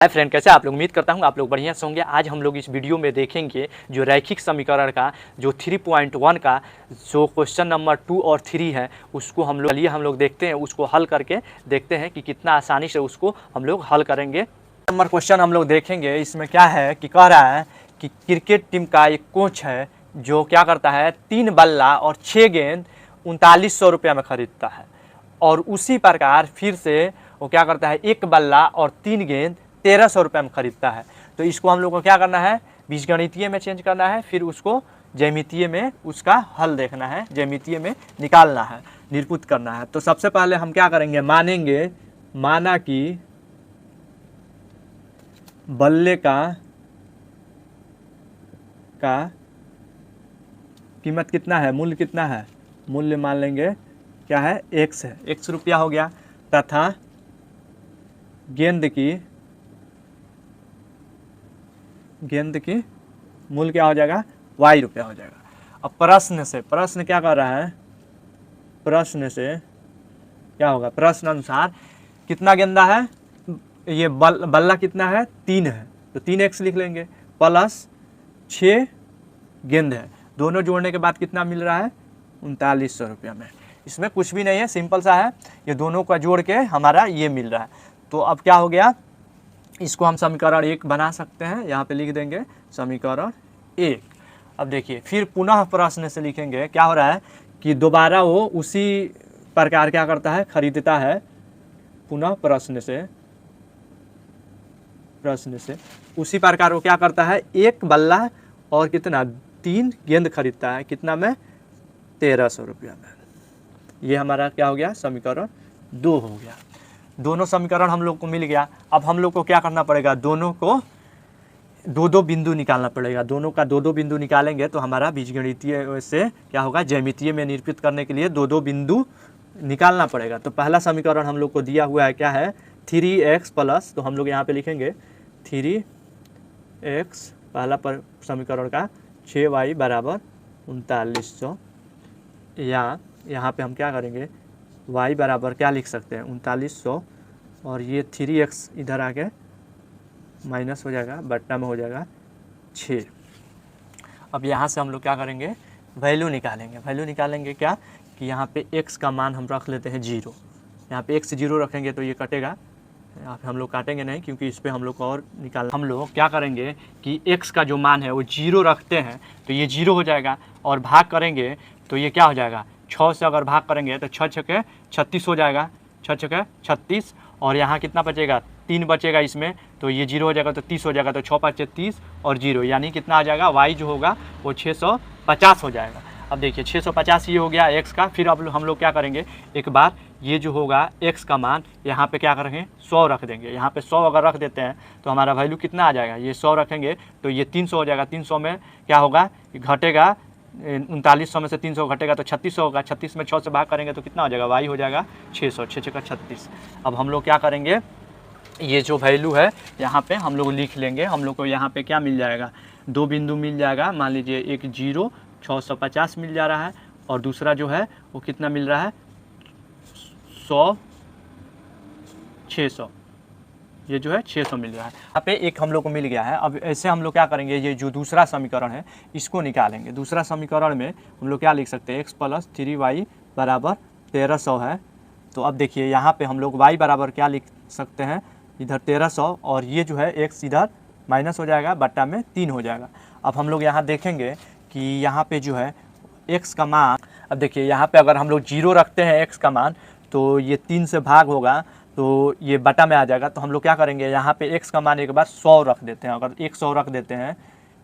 Hi friend, कैसे आप लोग? उम्मीद करता हूँ आप लोग बढ़िया से होंगे। आज हम लोग इस वीडियो में देखेंगे जो रैखिक समीकरण का जो 3.1 का जो क्वेश्चन नंबर 2 और 3 है उसको हम लोग देखते हैं, उसको हल करके देखते हैं कि कितना आसानी से उसको हम लोग हल करेंगे। नंबर क्वेश्चन हम लोग देखेंगे। इसमें क्या है कि कह रहा है कि क्रिकेट टीम का एक कोच है जो क्या करता है 3 बल्ला और 6 गेंद 3900 रुपये में खरीदता है, और उसी प्रकार फिर से वो क्या करता है 1 बल्ला और 3 गेंद 1300 रुपये में खरीदता है। तो इसको हम लोग को क्या करना है, बीजगणितीय में चेंज करना है, फिर उसको ज्यामितीय में उसका हल देखना है, ज्यामितीय में निकालना है, निरूपित करना है। तो सबसे पहले हम क्या करेंगे, माना कि बल्ले का कीमत कितना है, मूल्य कितना है, मूल्य मान लेंगे क्या है, x है, x रुपया हो गया, तथा गेंद की मूल्य क्या हो जाएगा, y रुपया हो जाएगा। अब प्रश्न क्या कर रहा है, प्रश्न से क्या होगा, प्रश्न अनुसार कितना गेंदा है, ये बल्ला कितना है, 3 है, तो 3x लिख लेंगे, प्लस 6 गेंद है, दोनों जोड़ने के बाद कितना मिल रहा है, 3900 रुपया में। इसमें कुछ भी नहीं है, सिंपल सा है, ये दोनों का जोड़ के हमारा ये मिल रहा है। तो अब क्या हो गया, इसको हम समीकरण 1 बना सकते हैं, यहाँ पे लिख देंगे समीकरण 1। अब देखिए फिर पुनः प्रश्न से लिखेंगे, क्या हो रहा है कि दोबारा वो उसी प्रकार क्या करता है, खरीदता है, पुनः प्रश्न से उसी प्रकार वो क्या करता है 1 बल्ला और कितना 3 गेंद खरीदता है, कितना में, 1300 रुपया में। ये हमारा क्या हो गया, समीकरण 2 हो गया। दोनों समीकरण हम लोग को मिल गया। अब हम लोग को क्या करना पड़ेगा, दोनों को 2-2 बिंदु निकालना पड़ेगा। दोनों का 2-2 बिंदु निकालेंगे तो हमारा बीजगणितीय से क्या होगा, ज्यामितीय में निरूपित करने के लिए 2-2 बिंदु निकालना पड़ेगा। तो पहला समीकरण हम लोग को दिया हुआ है, क्या है, 3x प्लस, तो हम लोग यहाँ पे लिखेंगे 3x पहला समीकरण का 6y बराबर 3900, या यहाँ पे हम क्या करेंगे, y बराबर क्या लिख सकते हैं, 3900, और ये 3x इधर आके माइनस हो जाएगा, बट्टा में हो जाएगा 6। अब यहाँ से हम लोग क्या करेंगे, वैल्यू निकालेंगे क्या कि यहाँ पे x का मान हम रख लेते हैं 0। यहाँ पे x 0 रखेंगे तो ये कटेगा, यहाँ पे हम लोग काटेंगे नहीं क्योंकि इस पर हम लोग को और निकालना। हम लोग क्या करेंगे कि x का जो मान है वो 0 रखते हैं तो ये 0 हो जाएगा, और भाग करेंगे तो ये क्या हो जाएगा, 6 से अगर भाग करेंगे तो 6 छके 36 हो जाएगा, 6 छके 36, और यहाँ कितना बचेगा, 3 बचेगा इसमें, तो ये 0 हो जाएगा तो 30 हो जाएगा, तो 6 5 30 और 0, यानी कितना आ जाएगा, y जो होगा वो 650 हो जाएगा। अब देखिए 650 ये हो गया x का। फिर अब हम लोग क्या करेंगे, एक बार ये जो होगा x का मान यहाँ पे क्या करेंगे, 100 रख देंगे। यहाँ पे 100 अगर रख देते हैं तो हमारा वैल्यू कितना आ जाएगा, ये 100 रखेंगे तो ये 300 हो जाएगा। 300 में क्या होगा, घटेगा, 3900 में से 300 घटेगा तो 3600 होगा। 36 में 6 से भाग करेंगे तो कितना हो जाएगा, y हो जाएगा 600, 6 का 36। अब हम लोग क्या करेंगे, ये जो वैल्यू है यहाँ पे हम लोग लिख लेंगे। हम लोग को यहाँ पे क्या मिल जाएगा, 2 बिंदु मिल जाएगा, मान लीजिए एक 0 650 मिल जा रहा है, और दूसरा जो है वो कितना मिल रहा है, 100 600, ये जो है 600 मिल रहा है। यहाँ पे एक हम लोग को मिल गया है। अब ऐसे हम लोग क्या करेंगे, ये जो दूसरा समीकरण है इसको निकालेंगे। दूसरा समीकरण में हम लोग क्या लिख सकते हैं, x प्लस 3y बराबर 1300 है। तो अब देखिए यहाँ पे हम लोग y बराबर क्या लिख सकते हैं, इधर 1300, और ये जो है x इधर माइनस हो जाएगा, बट्टा में 3 हो जाएगा। अब हम लोग यहाँ देखेंगे कि यहाँ पे जो है x का मान, अब देखिए यहाँ पे अगर हम लोग 0 रखते हैं x का मान तो ये 3 से भाग होगा तो ये बटा में आ जाएगा। तो हम लोग क्या करेंगे, यहाँ पे x का मान एक बार 100 रख देते हैं। अगर 100 रख देते हैं,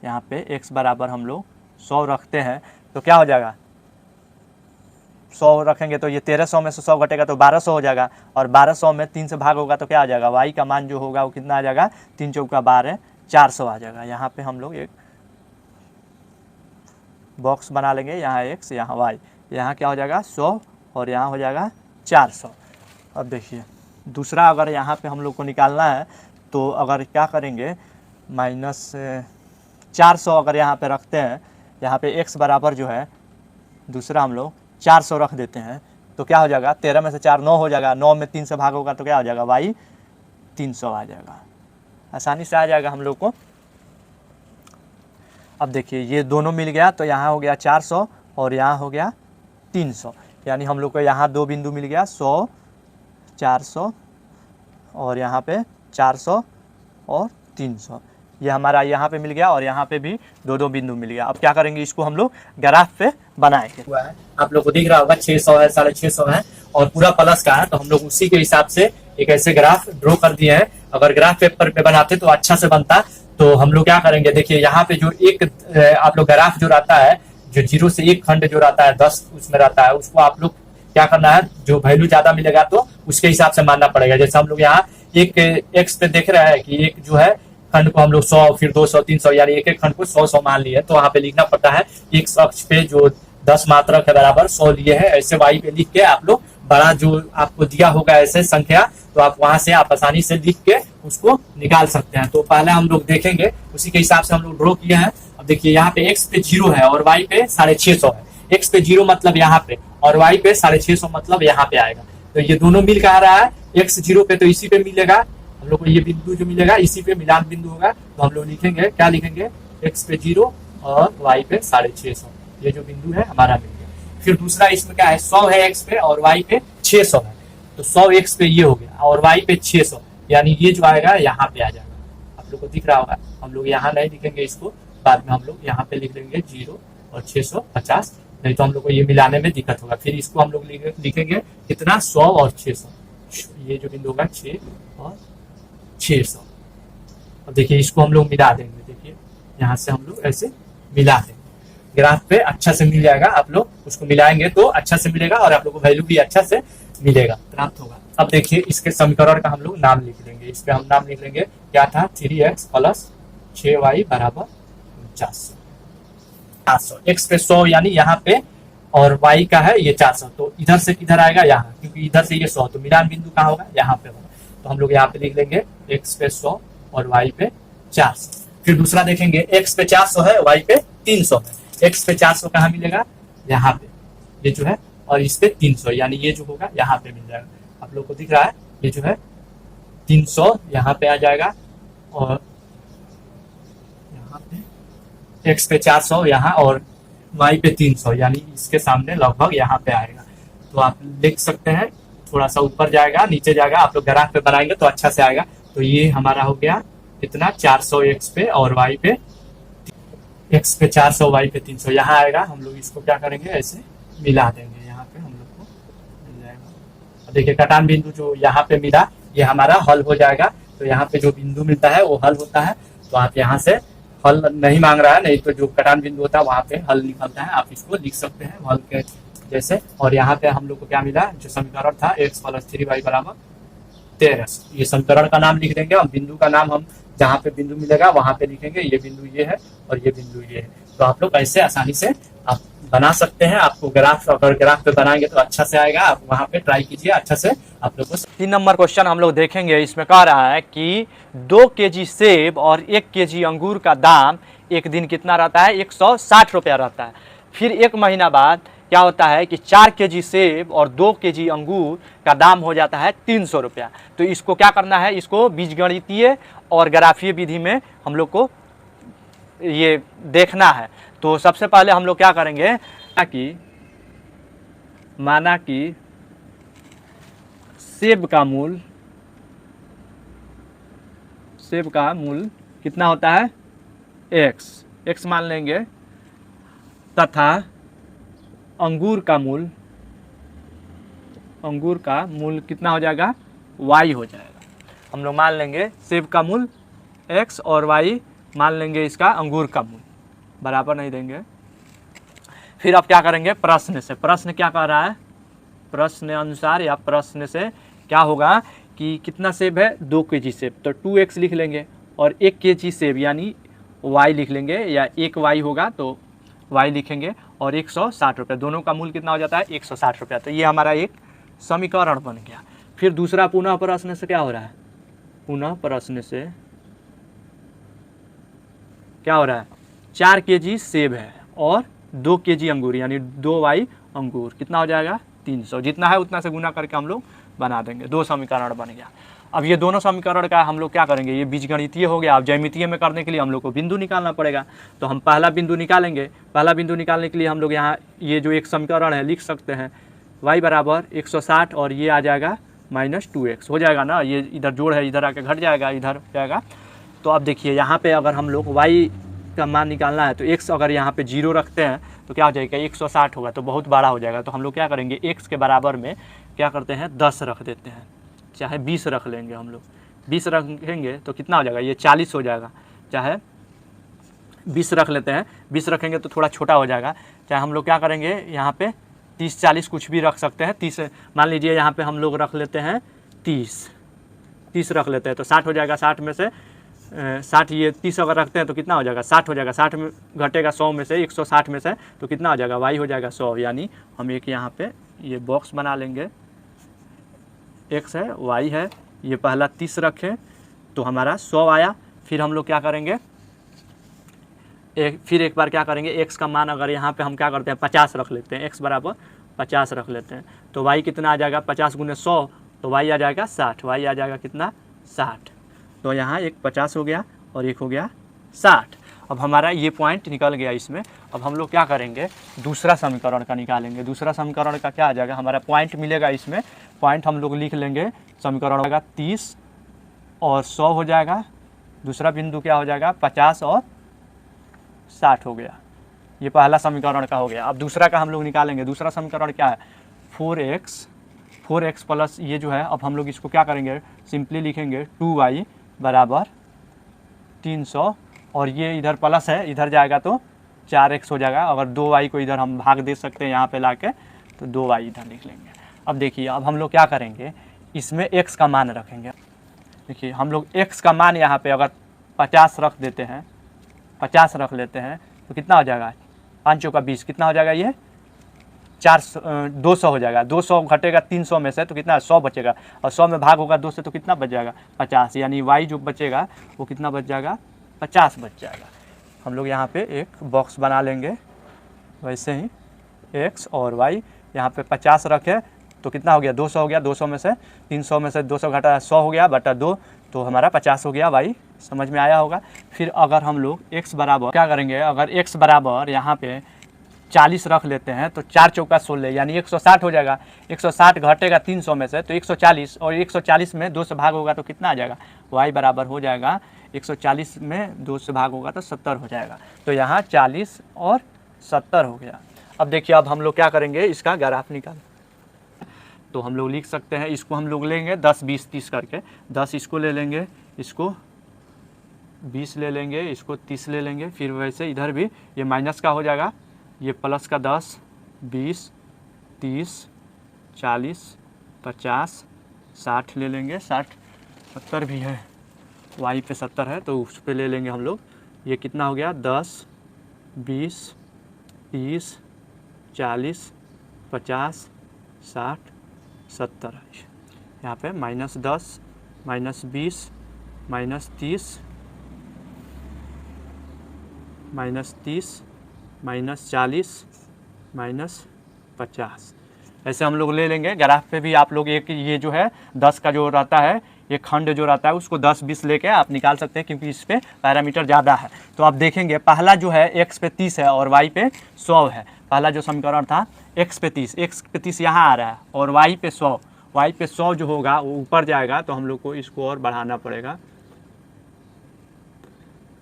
यहाँ पे x बराबर हम लोग 100 रखते हैं तो क्या हो जाएगा, 100 रखेंगे तो ये 1300 में से 100 घटेगा तो 1200 हो जाएगा, और 1200 में 3 से भाग होगा तो क्या आ जाएगा, y का मान जो होगा वो कितना आ जाएगा, 3 चौका 12 400 आ जाएगा। यहाँ पे हम लोग एक बॉक्स बना लेंगे, यहाँ x यहाँ y, यहाँ क्या हो जाएगा 100 और यहाँ हो जाएगा 400। अब देखिए दूसरा अगर यहाँ पे हम लोग को निकालना है तो अगर क्या करेंगे, माइनस 400 अगर यहाँ पे रखते हैं, यहाँ पे x बराबर जो है दूसरा हम लोग 400 रख देते हैं तो क्या हो जाएगा, 13 में से 4 9 हो जाएगा, 9 में 3 से भाग होगा तो क्या हो जाएगा, y 300 आ जाएगा। आसानी से आ जाएगा हम लोग को। अब देखिए ये दोनों मिल गया तो यहाँ हो गया 400 और यहाँ हो गया 300, यानी हम लोग को यहाँ दो बिंदु मिल गया 100 400 और यहाँ पे 400 और 300, ये हमारा यहाँ पे मिल गया और यहाँ पे भी दो दो बिंदु मिल गया। अब क्या करेंगे, इसको हम लोग ग्राफ पे बनाएंगे। आप लोग को दिख रहा होगा 600 है, 650 है और पूरा प्लस का है, तो हम लोग उसी के हिसाब से एक ऐसे ग्राफ ड्रॉ कर दिए हैं। अगर ग्राफ पेपर पे बनाते तो अच्छा से बनता। तो हम लोग क्या करेंगे, देखिए यहाँ पे जो एक आप लोग ग्राफ जो रहता है, जो 0 से 1 खंड जो रहता है 10 उसमें रहता है, उसको आप लोग क्या करना है, जो वैल्यू ज्यादा मिलेगा तो उसके हिसाब से मानना पड़ेगा। जैसे हम लोग यहाँ एक एक्स पे देख रहे हैं कि एक जो है खंड को हम लोग 100 फिर 200 300 यानी एक एक खंड को 100 मान लिए, तो वहां पे लिखना पड़ता है एक अक्ष पे जो 10 मात्रक है बराबर 100 लिए है, ऐसे वाई पे लिख के आप लोग बड़ा जो आपको दिया होगा ऐसे संख्या, तो आप वहां से आप आसानी से लिख के उसको निकाल सकते हैं। तो पहले हम लोग देखेंगे, उसी के हिसाब से हम लोग ड्रॉ किए हैं। अब देखिए यहाँ पे एक्स पे 0 है और वाई पे 650 है। एक्स पे 0 मतलब यहाँ पे और वाई पे 650 मतलब यहाँ पे आएगा। तो ये दोनों मिल कहा रहा है, एक्स 0 पे तो इसी पे मिलेगा, हम लोग को ये बिंदु जो मिलेगा इसी पे मिलान बिंदु होगा। तो हम लोग लिखेंगे, क्या लिखेंगे, एक्स पे 0 और वाई पे 650, ये जो बिंदु है हमारा मिल गया। फिर दूसरा इसमें क्या है, 100 है एक्स पे और वाई पे 600 है, तो 100 एक्स पे ये हो गया और वाई पे 600, यानी ये जो आएगा यहाँ पे आ जाएगा। आप लोग को दिख रहा होगा, हम लोग यहाँ नहीं लिखेंगे इसको, बाद में हम लोग यहाँ पे लिख देंगे 0 और 650, नहीं तो हम लोग को ये मिलाने में दिक्कत होगा। फिर इसको हम लोग लिखेंगे कितना, 100 और 600, ये जो बिंदु होगा 6 और 600। अब देखिए इसको हम लोग मिला देंगे, देखिए यहाँ से हम लोग ऐसे मिला देंगे, ग्राफ पे अच्छा से मिल जाएगा। आप लोग उसको मिलाएंगे तो अच्छा से मिलेगा और आप लोग को वैल्यू भी अच्छा से मिलेगा, प्राप्त होगा। अब देखिए इसके समीकरण का हम लोग नाम लिख लेंगे, इस पे हम नाम लिख लेंगे, क्या था, 3x प्लस 6y बराबर 400। x पे 100 यानी यहाँ पे और y का है ये 400, तो इधर से किधर आएगा, यहाँ, क्योंकि इधर से ये 100, तो मिलान बिंदु कहाँ होगा, यहाँ पे होगा। तो हम लोग यहाँ पे लिख लेंगे x पे 100 और y पे 400। फिर दूसरा देखेंगे, x पे 400 है, y पे 300 है। x पे 400 कहाँ मिलेगा, यहाँ पे, ये जो है, और इस पे 300 यानी ये जो होगा यहाँ पे मिल जाएगा। आप लोग को दिख रहा है, ये जो है 300 यहाँ पे आ जाएगा और यहाँ पे x पे 400 यहाँ और y पे 300 यानी इसके सामने लगभग यहाँ पे आएगा। तो आप लिख सकते हैं, थोड़ा सा ऊपर जाएगा नीचे जाएगा, आप लोग ग्राफ पे बनाएंगे तो अच्छा से आएगा। तो ये हमारा हो गया कितना, 400 x पे और y पे, x पे 400 y पे 300 यहाँ आएगा। हम लोग इसको क्या करेंगे, ऐसे मिला देंगे, यहाँ पे हम लोग को मिल जाएगा। देखिए कटान बिंदु जो यहाँ पे मिला ये हमारा हल हो जाएगा। तो यहाँ पे जो बिंदु मिलता है वो हल होता है, तो आप यहाँ से हल नहीं मांग रहा है, नहीं तो जो कटान बिंदु होता है वहां पे हल निकलता है, आप इसको लिख सकते हैं हल के जैसे। और यहाँ पे हम लोग को क्या मिला, जो समीकरण था x प्लस 3y बराबर 13, ये समीकरण का नाम लिख देंगे और बिंदु का नाम हम जहाँ पे बिंदु मिलेगा वहां पे लिखेंगे, ये बिंदु ये है और ये बिंदु ये है। तो आप लोग ऐसे आसानी से आप बना सकते हैं। आपको ग्राफ, अगर ग्राफ पे बनाएंगे तो अच्छा से आएगा, आप वहां पे ट्राई कीजिए, अच्छा से आप लोग को। 3 नंबर क्वेश्चन हम लोग देखेंगे। इसमें कह रहा है कि 2 केजी सेब और 1 केजी अंगूर का दाम एक दिन कितना रहता है, 160 रुपया रहता है। फिर 1 महीना बाद क्या होता है कि 4 केजी सेब और 2 केजी अंगूर का दाम हो जाता है 300 रुपया। तो इसको क्या करना है, इसको बीजगणितीय और ग्राफीय विधि में हम लोग को ये देखना है। तो सबसे पहले हम लोग क्या करेंगे कि माना कि सेब का मूल कितना होता है, x मान लेंगे, तथा अंगूर का मूल कितना हो जाएगा, y हो जाएगा। हम लोग मान लेंगे सेब का मूल x और y मान लेंगे इसका अंगूर का मूल, बराबर नहीं देंगे। फिर आप क्या करेंगे, प्रश्न से, प्रश्न क्या कह रहा है, प्रश्न अनुसार या प्रश्न से क्या होगा कि कितना सेब है, 2 केजी सेब, तो 2x लिख लेंगे और 1 केजी सेब यानी y लिख लेंगे, या 1 y होगा तो y लिखेंगे और 160 रुपये, दोनों का मूल कितना हो जाता है, 160 रुपया। तो ये हमारा एक समीकरण बन गया। फिर दूसरा पुनः प्रश्न से क्या हो रहा है, पुनः प्रश्न से क्या हो रहा है, 4 केजी सेब है और 2 केजी अंगूर यानी 2y अंगूर, कितना हो जाएगा, 300। जितना है उतना से गुना करके हम लोग बना देंगे, 2 समीकरण बन गया। अब ये दोनों समीकरण का हम लोग क्या करेंगे, ये बीजगणितीय हो गया। अब ज्यामितीय में करने के लिए हम लोग को बिंदु निकालना पड़ेगा। तो हम पहला बिंदु निकालेंगे। पहला बिंदु निकालने के लिए हम लोग यहाँ ये जो एक समीकरण है लिख सकते हैं, y बराबर 160 और ये आ जाएगा -2x हो जाएगा ना, ये इधर जोड़ है, इधर आके घट जाएगा, इधर जाएगा। तो अब देखिए यहाँ पे अगर हम लोग y का मान निकालना है तो x अगर यहाँ पे 0 रखते हैं तो क्या हो जाएगा, 160 होगा, तो बहुत बड़ा हो जाएगा। तो हम लोग क्या करेंगे, x के बराबर में क्या करते हैं 10 रख देते हैं, चाहे 20 रख लेंगे। हम लोग 20 रखेंगे तो कितना हो जाएगा, ये 40 हो जाएगा। चाहे 20 रख लेते हैं, 20 रखेंगे तो थोड़ा छोटा हो जाएगा। चाहे हम लोग क्या करेंगे यहाँ पे 30-40 कुछ भी रख सकते हैं। 30 मान लीजिए यहाँ पे हम लोग रख लेते हैं 30 रख लेते हैं तो 60 हो जाएगा। 60 में से 60 ये 30 अगर रखते हैं तो कितना हो जाएगा, 60 हो जाएगा। 60 में घटेगा 100 में से, 160 में से तो कितना हो जाएगा, y हो जाएगा 100। यानी हम एक यहाँ पे ये बॉक्स बना लेंगे, x है y है, ये पहला 30 रखें तो हमारा 100 आया। फिर हम लोग क्या करेंगे, फिर एक बार क्या करेंगे, x का मान अगर यहाँ पे हम क्या करते हैं 50 रख लेते हैं, x बराबर 50 रख लेते हैं तो y कितना आ जाएगा, 50 गुने 100 तो y आ जाएगा 60। y आ जाएगा कितना, 60। तो यहाँ एक 50 हो गया और एक हो गया 60। अब हमारा ये पॉइंट निकल गया इसमें। अब हम लोग क्या करेंगे, दूसरा समीकरण का निकालेंगे। दूसरा समीकरण का क्या आ जाएगा, हमारा पॉइंट मिलेगा इसमें। पॉइंट हम लोग लिख लेंगे, समीकरण होगा 30 और 100 हो जाएगा। दूसरा बिंदु क्या हो जाएगा, 50 और 60 हो गया। ये पहला समीकरण का हो गया। अब दूसरा का हम लोग निकालेंगे। दूसरा समीकरण क्या है, 4x प्लस ये जो है, अब हम लोग इसको क्या करेंगे, सिंपली लिखेंगे 2y बराबर 300 और ये इधर प्लस है, इधर जाएगा तो 4x हो जाएगा। अगर 2y को इधर हम भाग दे सकते हैं यहाँ पे लाके, तो 2y इधर लिख लेंगे। अब देखिए, अब हम लोग क्या करेंगे, इसमें x का मान रखेंगे। देखिए हम लोग x का मान यहाँ पे अगर 50 रख देते हैं, 50 रख लेते हैं तो कितना हो जाएगा, 5 चौका 20, कितना हो जाएगा, ये 200 हो जाएगा। 200 घटेगा 300 में से तो कितना, 100 बचेगा और 100 में भाग होगा 2 से तो कितना बच जाएगा, 50। यानी y जो बचेगा वो कितना बच जाएगा, 50 बच जाएगा। हम लोग यहाँ पे एक बॉक्स बना लेंगे वैसे ही, x और y यहाँ पे 50 रखे तो कितना हो गया, 200 हो गया। 200 में से 300 में से 200 घटा 100 हो गया बटा 2 तो हमारा 50 हो गया। y समझ में आया होगा। फिर अगर हम लोग x बराबर क्या करेंगे, अगर x बराबर यहाँ पे 40 रख लेते हैं तो 4 चौका 16 यानी 160 हो जाएगा। 160 घटेगा 300 में से तो 140 और 140 में 2 से भाग होगा तो कितना आ जाएगा, y बराबर हो जाएगा 140 में 2 से भाग होगा तो 70 हो जाएगा। तो यहाँ 40 और 70 हो गया। अब देखिए, अब हम लोग क्या करेंगे, इसका ग्राफ निकाल। तो हम लोग लिख सकते हैं, इसको हम लोग लेंगे 10 20 30 करके, 10 इसको ले लेंगे, इसको 20 ले लेंगे, इसको 30 ले लेंगे। फिर वैसे इधर भी ये माइनस का हो जाएगा, ये प्लस का 10 20 30 40 50 60 ले लेंगे, 60 70 भी है, y पे 70 है तो उस पे ले लेंगे हम लोग। ये कितना हो गया, 10 20 30 40 50 60 70। यहाँ पे -10 -20 -30 -40 -50 ऐसे हम लोग ले लेंगे। ग्राफ पे भी आप लोग एक ये जो है 10 का जो रहता है, ये खंड जो रहता है उसको 10 20 लेके आप निकाल सकते हैं क्योंकि इस पे पैरामीटर ज़्यादा है। तो आप देखेंगे, पहला जो है x पे 30 है और y पे 100 है। पहला जो समीकरण था x पे 30 यहाँ आ रहा है और y पे 100 जो होगा वो ऊपर जाएगा तो हम लोग को इसको और बढ़ाना पड़ेगा।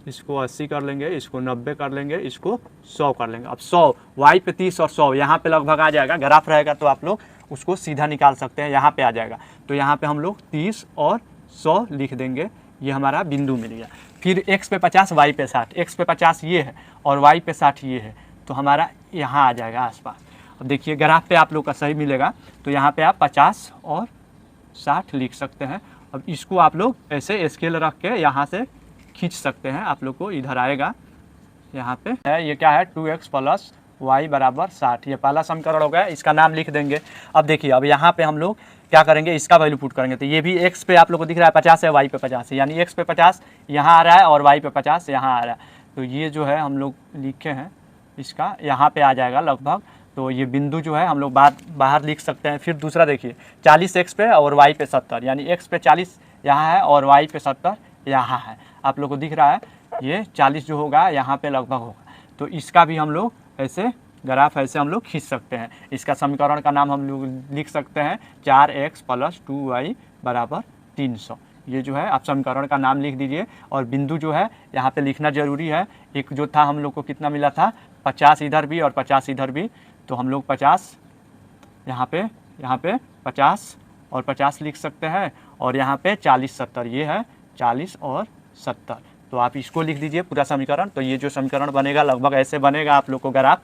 इसको 80 कर लेंगे, इसको 90 कर लेंगे, इसको 100 कर लेंगे। अब 100 y पे 30 और 100 यहाँ पे लगभग आ जाएगा। ग्राफ रहेगा तो आप लोग उसको सीधा निकाल सकते हैं, यहाँ पे आ जाएगा। तो यहाँ पे हम लोग 30 और 100 लिख देंगे, ये हमारा बिंदु मिल गया। फिर x पे 50 y पे 60, x पे 50 ये है और y पे 60 ये है, तो हमारा यहाँ आ जाएगा आसपास। अब देखिए ग्राफ पे आप लोग का सही मिलेगा, तो यहाँ पे आप 50 और 60 लिख सकते हैं। अब इसको आप लोग ऐसे स्केल रख के यहाँ से खींच सकते हैं, आप लोग को इधर आएगा। यहाँ पे है, ये क्या है, 2x प्लस y बराबर 60। ये पहला समीकरण हो गया, इसका नाम लिख देंगे। अब देखिए, अब यहाँ पे हम लोग क्या करेंगे, इसका वैल्यू पुट करेंगे। तो ये भी x पे आप लोग को दिख रहा है 50 है, y पे 50 है, यानी x पे 50 यहाँ आ रहा है और y पे 50 यहाँ आ रहा है। तो ये जो है हम लोग लिखे हैं, इसका यहाँ पे आ जाएगा लगभग। तो ये बिंदु जो है हम लोग बाहर लिख सकते हैं। फिर दूसरा देखिए, 40 x पे और y पे 70, यानी x पे 40 यहाँ है और y पे 70 यहाँ है। आप लोग को दिख रहा है ये 40 जो होगा यहाँ पे लगभग होगा। तो इसका भी हम लोग ऐसे ग्राफ ऐसे हम लोग खींच सकते हैं। इसका समीकरण का नाम हम लोग लिख सकते हैं 4x + 2y = 300। ये जो है आप समीकरण का नाम लिख दीजिए और बिंदु जो है यहाँ पे लिखना ज़रूरी है। एक जो था हम लोग को कितना मिला था 50 इधर भी और 50 इधर भी, तो हम लोग 50 यहाँ पे 50 और 50 लिख सकते हैं और यहाँ पे 40 70 ये है 40 और 70। तो आप इसको लिख दीजिए पूरा समीकरण। तो ये जो समीकरण बनेगा लगभग ऐसे बनेगा आप लोग को ग्राफ।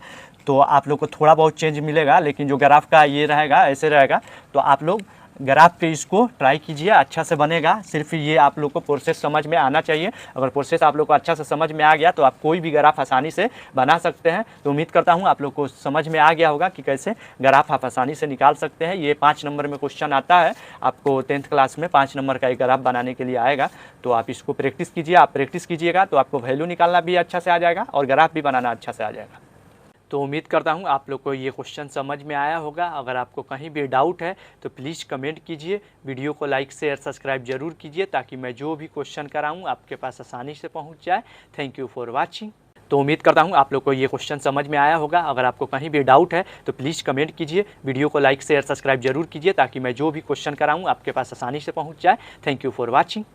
तो आप लोग को थोड़ा बहुत चेंज मिलेगा, लेकिन जो ग्राफ का ये रहेगा ऐसे रहेगा। तो आप लोग ग्राफ पे इसको ट्राई कीजिए, अच्छा से बनेगा। सिर्फ ये आप लोग को प्रोसेस समझ में आना चाहिए। अगर प्रोसेस आप लोग को अच्छा से समझ में आ गया तो आप कोई भी ग्राफ आसानी से बना सकते हैं। तो उम्मीद करता हूँ आप लोग को समझ में आ गया होगा कि कैसे ग्राफ आप आसानी से निकाल सकते हैं। ये 5 नंबर में क्वेश्चन आता है आपको 10th क्लास में 5 नंबर का एक ग्राफ बनाने के लिए आएगा। तो आप इसको प्रैक्टिस कीजिए। आप प्रैक्टिस कीजिएगा तो आपको वैल्यू निकालना भी अच्छा से आ जाएगा और ग्राफ भी बनाना अच्छा से आ जाएगा। तो उम्मीद करता हूँ आप लोग को ये क्वेश्चन समझ में आया होगा। अगर आपको कहीं भी डाउट है तो प्लीज़ कमेंट कीजिए। वीडियो को लाइक शेयर सब्सक्राइब जरूर कीजिए ताकि मैं जो भी क्वेश्चन कराऊँ आपके पास आसानी से पहुँच जाए। Thank you for watching. तो उम्मीद करता हूँ आप लोग को ये क्वेश्चन समझ में आया होगा। अगर आपको कहीं भी डाउट है तो प्लीज़ कमेंट कीजिए। वीडियो को लाइक शेयर सब्सक्राइब जरूर कीजिए ताकि मैं जो भी क्वेश्चन कराऊँ आपके पास आसानी से पहुँच जाए। Thank you for watching.